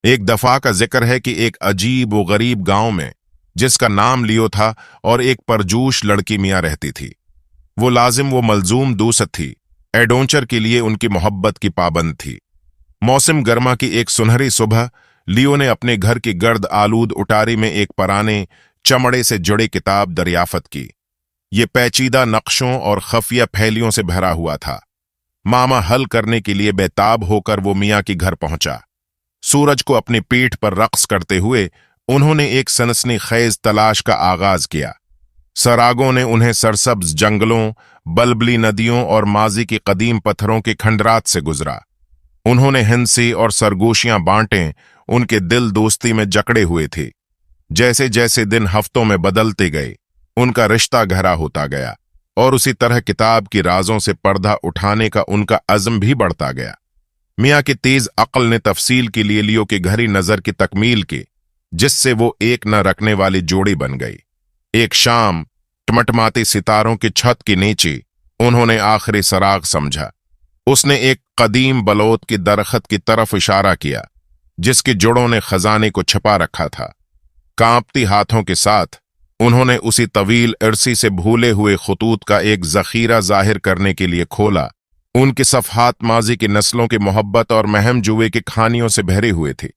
एक दफा का जिक्र है कि एक अजीब व गरीब गांव में, जिसका नाम लियो था, और एक परजूश लड़की मियाँ रहती थी। वो लाजिम व मलजूम दूसत थी, एडोंचर के लिए उनकी मोहब्बत की पाबंद थी। मौसम गर्मा की एक सुनहरी सुबह लियो ने अपने घर की गर्द आलूद उटारी में एक पुराने चमड़े से जुड़े किताब दरियाफत की। ये पेचीदा नक्शों और खफिया फैलियों से भरा हुआ था। मामा हल करने के लिए बेताब होकर वो मियाँ के घर पहुंचा। सूरज को अपनी पीठ पर रक्स करते हुए उन्होंने एक सनसनी खेज तलाश का आगाज किया। सरागों ने उन्हें सरसब्ज जंगलों, बलबली नदियों और माजी के कदीम पत्थरों के खंडरात से गुजरा। उन्होंने हिंसी और सरगोशियां बांटें, उनके दिल दोस्ती में जकड़े हुए थे। जैसे जैसे दिन हफ्तों में बदलते गए, उनका रिश्ता गहरा होता गया, और उसी तरह किताब की राजों से पर्दा उठाने का उनका अज़्म भी बढ़ता गया। मियाँ की तेज अक्ल ने तफसील के लिए लियो के गहरी नजर की तकमील की, जिससे वो एक न रखने वाली जोड़ी बन गई। एक शाम टमटमाते सितारों की छत के नीचे उन्होंने आखिरी सराग समझा। उसने एक कदीम बलोत की दरख्त की तरफ इशारा किया, जिसकी जड़ों ने खजाने को छिपा रखा था। कांपती हाथों के साथ उन्होंने उसी तवील अरसी से भूले हुए खतूत का एक जखीरा जाहिर करने के लिए खोला। उनके सफ़हात माजी की नस्लों की मोहब्बत और महम जुए की कहानियों से भरे हुए थे।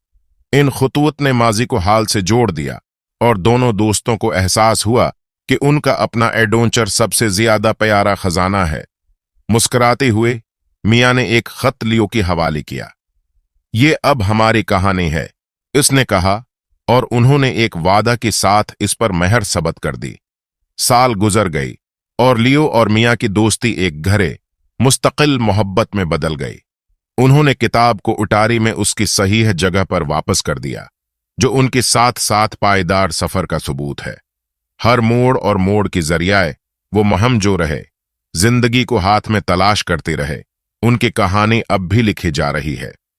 इन खतूत ने माजी को हाल से जोड़ दिया, और दोनों दोस्तों को एहसास हुआ कि उनका अपना एडोंचर सबसे ज्यादा प्यारा खजाना है। मुस्कुराते हुए मियाँ ने एक खत लियो की हवाले किया। ये अब हमारी कहानी है, इसने कहा, और उन्होंने एक वादा के साथ इस पर मेहर सबत कर दी। साल गुजर गई और लियो और मियाँ की दोस्ती एक घरे मुस्तकिल मोहब्बत में बदल गई। उन्होंने किताब को उटारी में उसकी सही जगह पर वापस कर दिया, जो उनके साथ साथ पायदार सफर का सबूत है। हर मोड़ और मोड़ के जरिए वो महम जो रहे, जिंदगी को हाथ में तलाश करते रहे। उनकी कहानी अब भी लिखी जा रही है।